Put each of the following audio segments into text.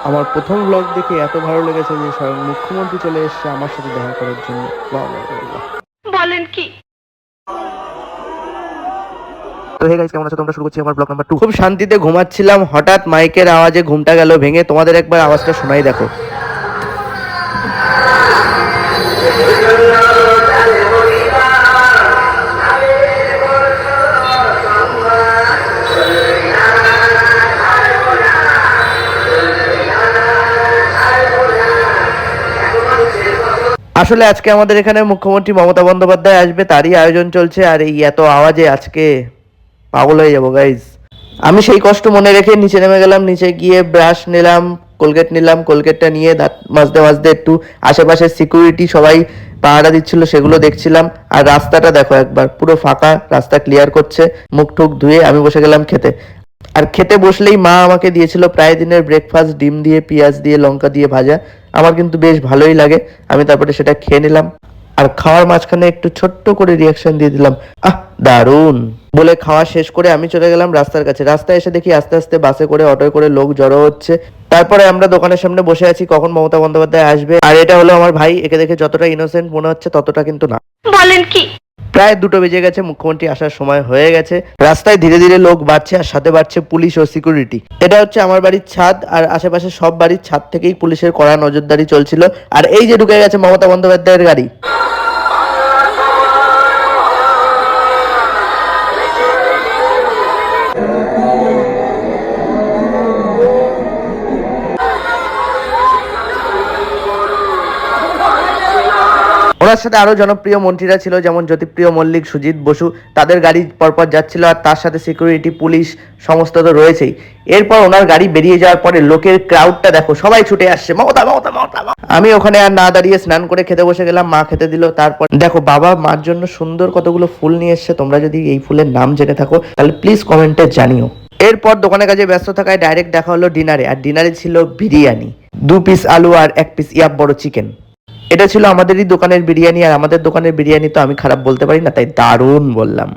আমার প্রথম ব্লগ দেখে এত ভালো লেগেছে যে স্বয়ং মুখ্যমন্ত্রী চলে এসেছে আমার সাথে দেখা করার জন্য। বাহ বাহ বাহ বাহ। বলেন কি? তো হে গাইস, কেমন আছো তোমরা? শুরু করছি আমার ব্লগ নাম্বার 2। খুব শান্তিতে ঘুমাচ্ছিলাম, হঠাৎ মাইকের আওয়াজে ঘুমটা গেল ভেঙে। তোমাদের একবার আওয়াজটা শোনাই দেখো। আসলে আজকে আমাদের এখানে মুখ্যমন্ত্রী মমতা বন্দ্যোপাধ্যায় আসবে, তারই আয়োজন চলছে। আর এই এত আওয়াজে আজকে পাগল হয়ে যাবো গাইজ। আমি সেই কষ্ট মনে রেখে নিচে নেমে গেলাম। নিচে গিয়ে ব্রাশ নিলাম, কোলগেট নিলাম। কোলগেটটা নিয়ে দাঁত মাজতে মাজতে একটু আশেপাশের সিকিউরিটি সবাই পাহারা দিচ্ছিল সেগুলো দেখছিলাম। আর রাস্তাটা দেখো একবার, পুরো ফাঁকা, রাস্তা ক্লিয়ার করছে। মুখ টুক ধুয়ে আমি বসে গেলাম খেতে। আর খেতে বসলেই মা আমাকে দিয়েছিল প্রায় দিনের ব্রেকফাস্ট, ডিম দিয়ে, পেঁয়াজ দিয়ে, লঙ্কা দিয়ে ভাজা। আমার কিন্তু বেশ ভালোই লাগে। আমি তারপরে সেটা খেয়ে নিলাম। আর খাওয়ার মাঝখানে একটু ছোট্ট করে রিয়াকশন দিয়ে দিলাম, আহ দারুণ বলে। খাওয়া শেষ করে আমি চলে গেলাম রাস্তার কাছে। রাস্তায় এসে দেখি আস্তে আস্তে বাসে করে, অটোয় করে লোক জড়ো হচ্ছে। তারপরে আমরা দোকানের সামনে বসে আছি কখন মমতা বন্দ্যোপাধ্যায় আসবে। আর এটা হলো আমার ভাই। একে দেখে যতটা ইনোসেন্ট মনে হচ্ছে ততটা কিন্তু না। বলেন কি? প্রায় 2টো বেজে গেছে, মুখ্যমন্ত্রী আসার সময় হয়ে গেছে। রাস্তায় ধীরে ধীরে লোক বাড়ছে, আর সাথে বাড়ছে পুলিশ ও সিকিউরিটি। এটা হচ্ছে আমার বাড়ির ছাদ, আর আশেপাশে সব বাড়ির ছাদ থেকেই পুলিশের কড়া নজরদারি চলছিল। আর এই যে ঢুকে গেছে মমতা বন্দ্যোপাধ্যায়ের গাড়ি। ওনার সাথে আরো জনপ্রিয় মন্ত্রীরা ছিল, যেমন জ্যোতিপ্রিয় মল্লিক, সুজিত বসু। তাদের গাড়ি পরপর যাচ্ছিল, আর তার সাথে সিকিউরিটি, পুলিশ সমস্ত তো রয়েছেই। এরপর ওনার গাড়ি বেরিয়ে যাওয়ার পরে লোকের ক্রাউডটা দেখো, সবাই ছুটে আসছে মমতা মমতা মমতা। আমি ওখানে আর না দাঁড়িয়ে স্নান করে খেতে বসে গেলাম। মা খেতে দিল। তারপর দেখো বাবা মার জন্য সুন্দর কতগুলো ফুল নিয়ে এসছে। তোমরা যদি এই ফুলের নাম জেনে থাকো তাহলে প্লিজ কমেন্টে জানিও। এরপর দোকানের কাজে ব্যস্ত থাকায় ডাইরেক্ট দেখা হলো ডিনারে। আর ডিনারে ছিল বিরিয়ানি, 2 পিস আলু আর 1 পিস ইয়াব বড় চিকেন। এটা ছিল আমাদেরই দোকানের বিরিয়ানি। আর আমাদের দোকানের বিরিয়ানি তো আমি খারাপ বলতে পারি না, তাই দারুণ বললাম।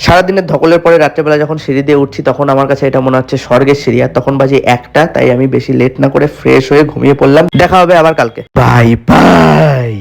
সারাদিনের ধকলের পরে রাত্রেবেলা যখন সিঁড়ি দিয়ে উঠছি তখন আমার কাছে এটা মনে হচ্ছে স্বর্গের সিঁড়ি। আর তখন বাজে 1টা, তাই আমি বেশি লেট না করে ফ্রেশ হয়ে ঘুমিয়ে পড়লাম। দেখা হবে আবার কালকে। Bye bye.